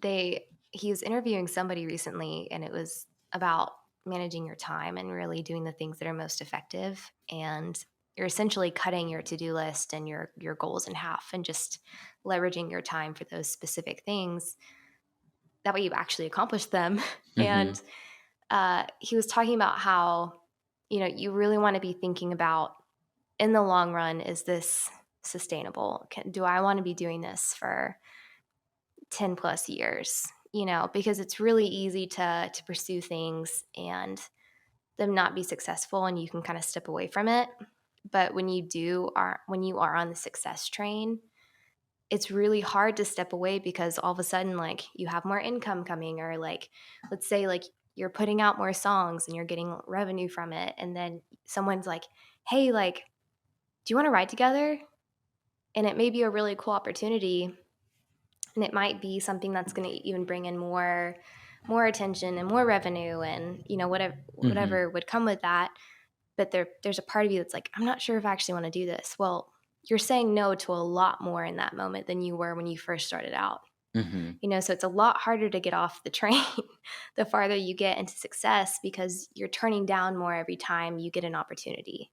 he was interviewing somebody recently, and it was about managing your time and really doing the things that are most effective. And you're essentially cutting your to-do list and your goals in half, and just leveraging your time for those specific things. That way you actually accomplish them. And he was talking about how, you really want to be thinking about, in the long run, is this sustainable? Do I want to be doing this for 10 plus years? Because it's really easy to pursue things and them not be successful, and you can kind of step away from it. But when you are on the success train, it's really hard to step away, because all of a sudden, like, you have more income coming, or, like, let's say, like, you're putting out more songs and you're getting revenue from it. And then someone's like, hey, like, do you want to write together? And it may be a really cool opportunity. And it might be something that's going to even bring in more attention and more revenue, and, whatever would come with that. But there's a part of you that's like, I'm not sure if I actually want to do this. Well, you're saying no to a lot more in that moment than you were when you first started out. So it's a lot harder to get off the train the farther you get into success, because you're turning down more every time you get an opportunity,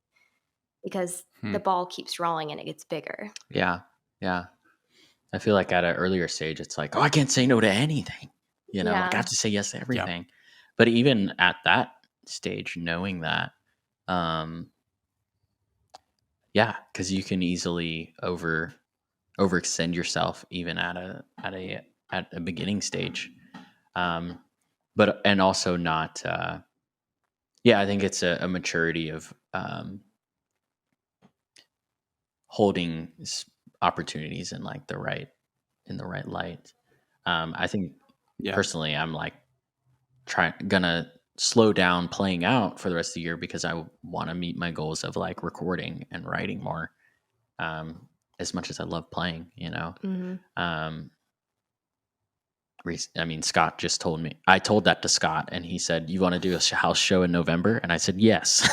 because the ball keeps rolling and it gets bigger. Yeah. I feel like at an earlier stage, it's like, oh, I can't say no to anything. Like, I have to say yes to everything. Yeah. But even at that stage, knowing that, because you can easily overextend yourself even at a beginning stage. But also not. I think it's a maturity of holding opportunities in the right light. I think personally, I'm like gonna slow down playing out for the rest of the year, because I want to meet my goals of, like, recording and writing more. As much as I love playing, Scott just told me. I told that to Scott, and he said, "You want to do a house show in November?" And I said, "Yes."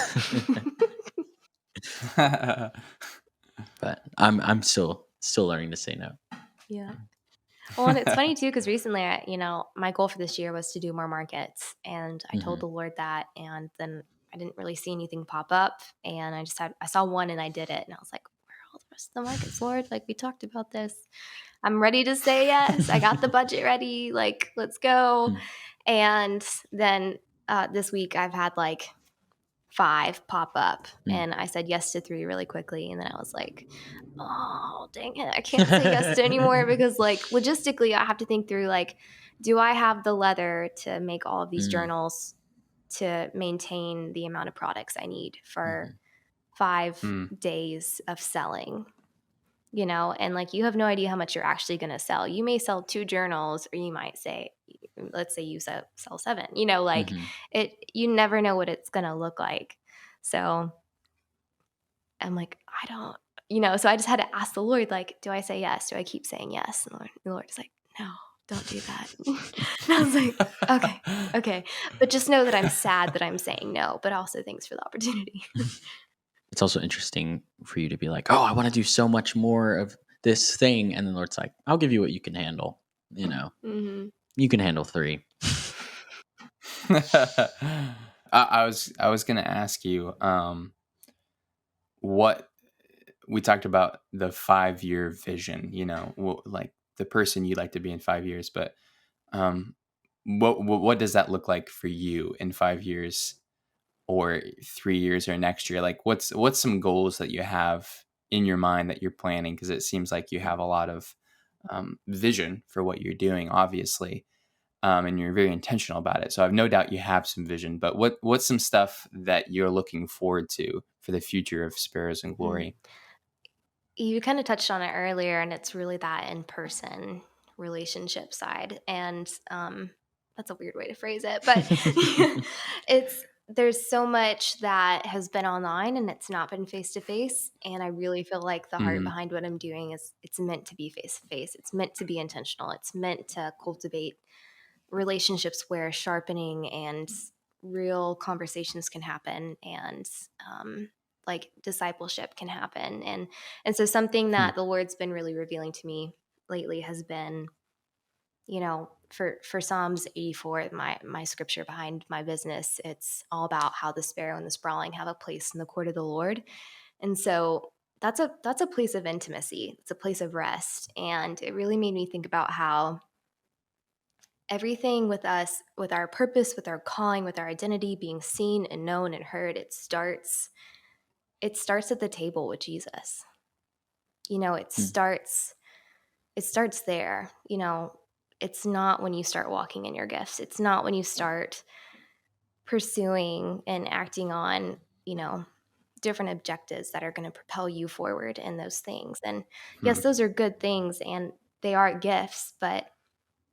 But I'm still learning to say no. Yeah. Well, and it's funny too, because recently, my goal for this year was to do more markets, and I told the Lord that, and then I didn't really see anything pop up, and I saw one and I did it, and I was like, where are all the rest of the markets, Lord? Like, we talked about this. I'm ready to say yes. I got the budget ready. Like, let's go. And then this week I've had like 5 pop up, and I said yes to 3 really quickly. And then I was like, oh, dang it. I can't say yes to anymore, because, like, logistically I have to think through, like, do I have the leather to make all of these journals to maintain the amount of products I need for 5 Hmm. days of selling, and like you have no idea how much you're actually going to sell. You may sell 2 journals, or you might say, let's say you sell 7, like you never know what it's going to look like. So I'm like, I don't, so I just had to ask the Lord, like, do I say yes? Do I keep saying yes? And the Lord is like, no, don't do that. And I was like, okay. But just know that I'm sad that I'm saying no, but also thanks for the opportunity. It's also interesting for you to be like, oh, I want to do so much more of this thing. And then the Lord's like, I'll give you what you can handle. Mm-hmm. You can handle 3. I was gonna ask you, what we talked about the 5-year vision, like the person you'd like to be in 5 years, but um, what does that look like for you in 5 years or 3 years or next year? Like what's some goals that you have in your mind that you're planning? Because it seems like you have a lot of vision for what you're doing, obviously. And you're very intentional about it. So I have no doubt you have some vision, but what's some stuff that you're looking forward to for the future of Sparrows and Glory? You kind of touched on it earlier, and it's really that in-person relationship side. And that's a weird way to phrase it, but there's so much that has been online and it's not been face to face. And I really feel like the heart Mm-hmm. behind what I'm doing is it's meant to be face to face. It's meant to be intentional. It's meant to cultivate relationships where sharpening and real conversations can happen, and like discipleship can happen. And so something that the Lord's been really revealing to me lately has been, for Psalms 84, my scripture behind my business, it's all about how the sparrow and the sprawling have a place in the court of the Lord. And so that's a place of intimacy. It's a place of rest. And it really made me think about how everything with us, with our purpose, with our calling, with our identity being seen and known and heard, it starts at the table with Jesus. It starts there. It's not when you start walking in your gifts. It's not when you start pursuing and acting on, different objectives that are going to propel you forward in those things. And yes, those are good things and they are gifts, but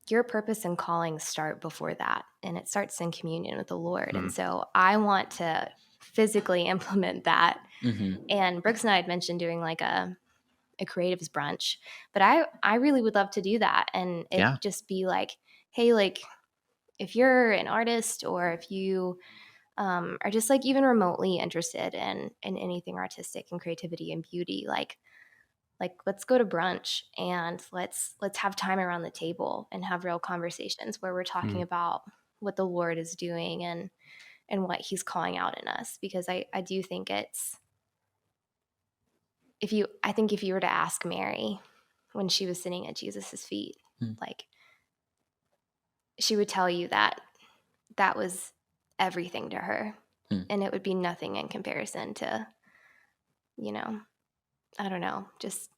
your purpose and calling start before that, and it starts in communion with the Lord. And so I want to physically implement that. And Brooks and I had mentioned doing like a creatives brunch, but I really would love to do that. And it just be like, hey, like if you're an artist, or if you are just like even remotely interested in anything artistic and creativity and beauty, like let's go to brunch and let's have time around the table and have real conversations where we're talking about what the Lord is doing and what he's calling out in us. Because I do think if you were to ask Mary when she was sitting at Jesus's feet, like she would tell you that was everything to her. And it would be nothing in comparison to, I don't know, just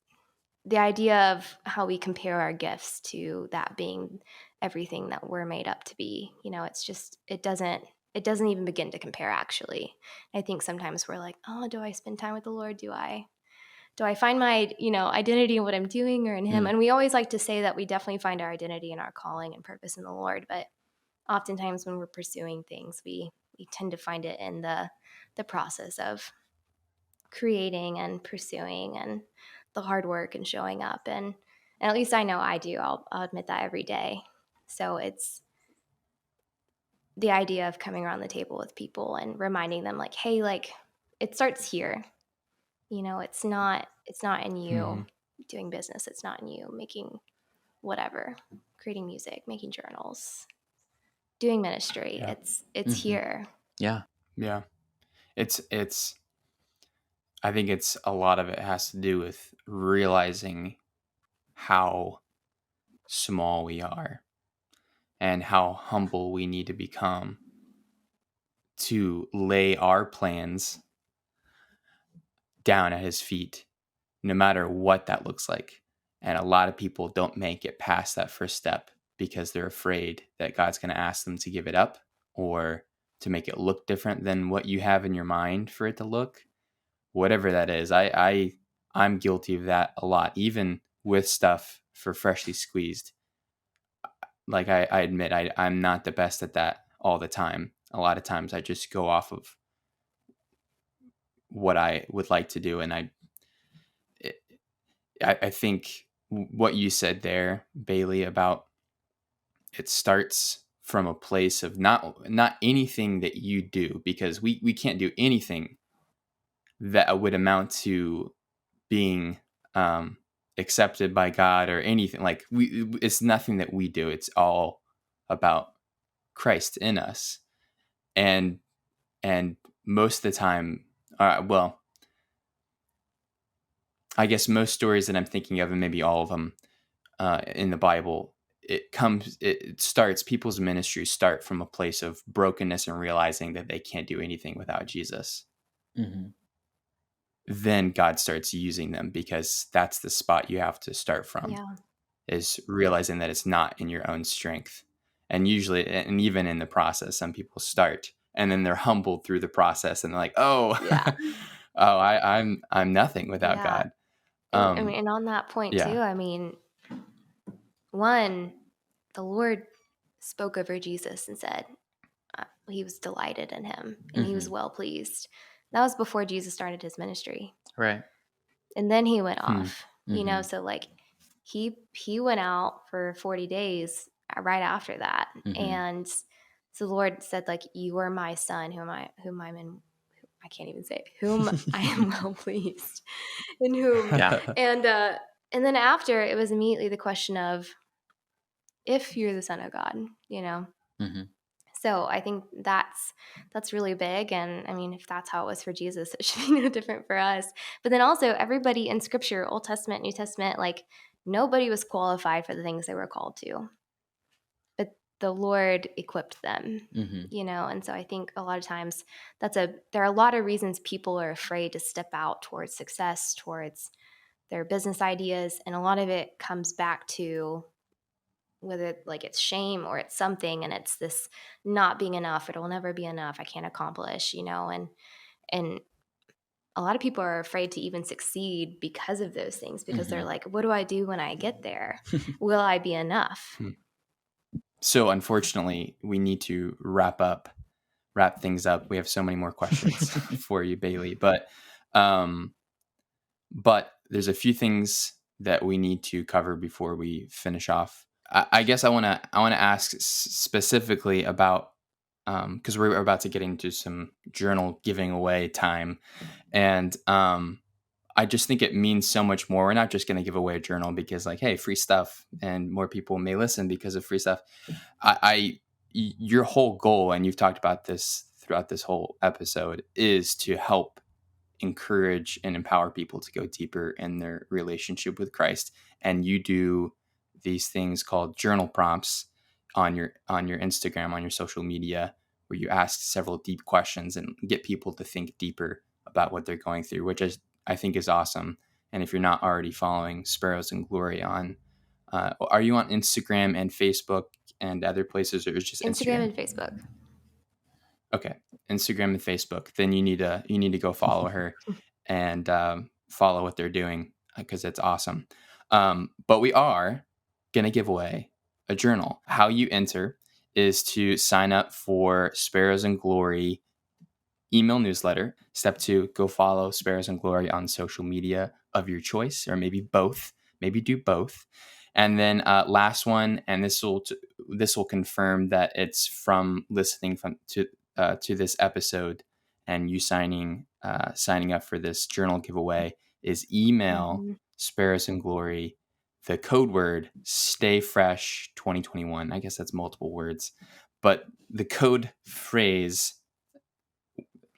the idea of how we compare our gifts to that being everything that we're made up to be. It's just, it doesn't even begin to compare, actually. I think sometimes we're like, oh, do I spend time with the Lord? Do I find my, identity in what I'm doing or in him? And we always like to say that we definitely find our identity and our calling and purpose in the Lord. But oftentimes when we're pursuing things, we tend to find it in the process of creating and pursuing and the hard work and showing up. And at least I know I do. I'll admit that every day. So it's the idea of coming around the table with people and reminding them like, hey, like it starts here. It's not in you doing business. It's not in you making whatever, creating music, making journals, doing ministry. Yeah. It's here. Yeah. Yeah. It's I think it's a lot of it has to do with realizing how small we are and how humble we need to become to lay our plans down at his feet, no matter what that looks like. And a lot of people don't make it past that first step because they're afraid that God's going to ask them to give it up or to make it look different than what you have in your mind for it to look. whatever that is. I'm guilty of that a lot, even with stuff for Freshly Squeezed. Like I admit, I'm not the best at that all the time. A lot of times I just go off of what I would like to do. And I think what you said there, Baylee, about it starts from a place of not anything that you do, because we can't do anything that would amount to being accepted by God or anything. Like it's nothing that we do. It's all about Christ in us. And most of the time, well, I guess most stories that I'm thinking of, and maybe all of them in the Bible, people's ministries start from a place of brokenness and realizing that they can't do anything without Jesus. Mm-hmm. Then God starts using them, because that's the spot you have to start from, is realizing that it's not in your own strength. And usually, and even in the process, some people start and then they're humbled through the process and they're like, oh, oh, I'm nothing without God. I mean, and on that point too, I mean, one, the Lord spoke over Jesus and said he was delighted in him and he was well pleased. That was before Jesus started his ministry. Right. And then he went off, you know, so like he went out for 40 days right after that. And so the Lord said, like, you are my son, whom I can't even say it, whom I am well pleased in whom. And then after, it was immediately the question of, if you're the Son of God, you know. So I think that's really big. And I mean, if that's how it was for Jesus, it should be no different for us. But then also, everybody in Scripture, Old Testament, New Testament, like, nobody was qualified for the things they were called to, but the Lord equipped them, you know. And so I think a lot of times there are a lot of reasons people are afraid to step out towards success, towards their business ideas. And a lot of it comes back to whether like it's shame or it's something, and it's this not being enough. It'll never be enough. I can't accomplish, you know, and a lot of people are afraid to even succeed because of those things, because they're like, what do I do when I get there? Will I be enough? So unfortunately, we need to wrap things up. We have so many more questions for you, Baylee, but there's a few things that we need to cover before we finish off. I guess I want to ask specifically about, because we're about to get into some journal giving away time, and I just think it means so much more. We're not just going to give away a journal because, like, hey, free stuff, and more people may listen because of free stuff. Your whole goal, and you've talked about this throughout this whole episode, is to help encourage and empower people to go deeper in their relationship with Christ. And you do these things called journal prompts on your Instagram, on your social media, where you ask several deep questions and get people to think deeper about what they're going through, which I think is awesome. And if you're not already following Sparrows and Glory on, are you on Instagram and Facebook and other places, or is just Instagram and Facebook? Okay, Instagram and Facebook. Then you need to go follow her and follow what they're doing, because it's awesome. But we are going to give away a journal. How you enter is to sign up for Sparrows and Glory email newsletter. Step 2, go follow Sparrows and Glory on social media of your choice, or maybe both. Maybe do both. And then last one, and this will confirm that it's from listening to this episode and you signing up for this journal giveaway, is email Sparrows and Glory the code word Stay Fresh 2021. I guess that's multiple words, but the code phrase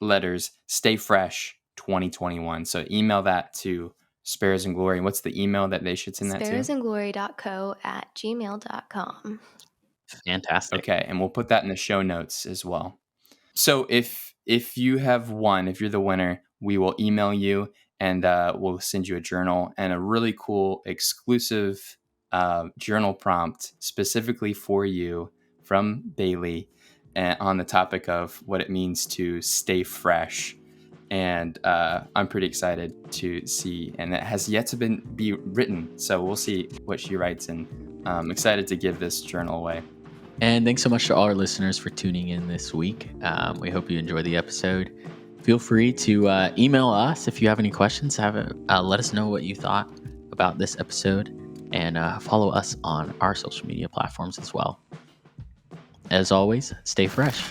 letters Stay Fresh 2021. So email that to Sparrows and Glory. What's the email that they should send that to? sparrowsandglory.co@gmail.com. Fantastic. Okay, and we'll put that in the show notes as well. So if you have won, if you're the winner, we will email you and we'll send you a journal and a really cool exclusive journal prompt specifically for you from Baylee on the topic of what it means to stay fresh. and I'm pretty excited to see. And it has yet to be written, so we'll see what she writes. And I'm excited to give this journal away. And thanks so much to all our listeners for tuning in this week. We hope you enjoyed the episode. Feel free to email us if you have any questions. Let us know what you thought about this episode, and follow us on our social media platforms as well. As always, stay fresh.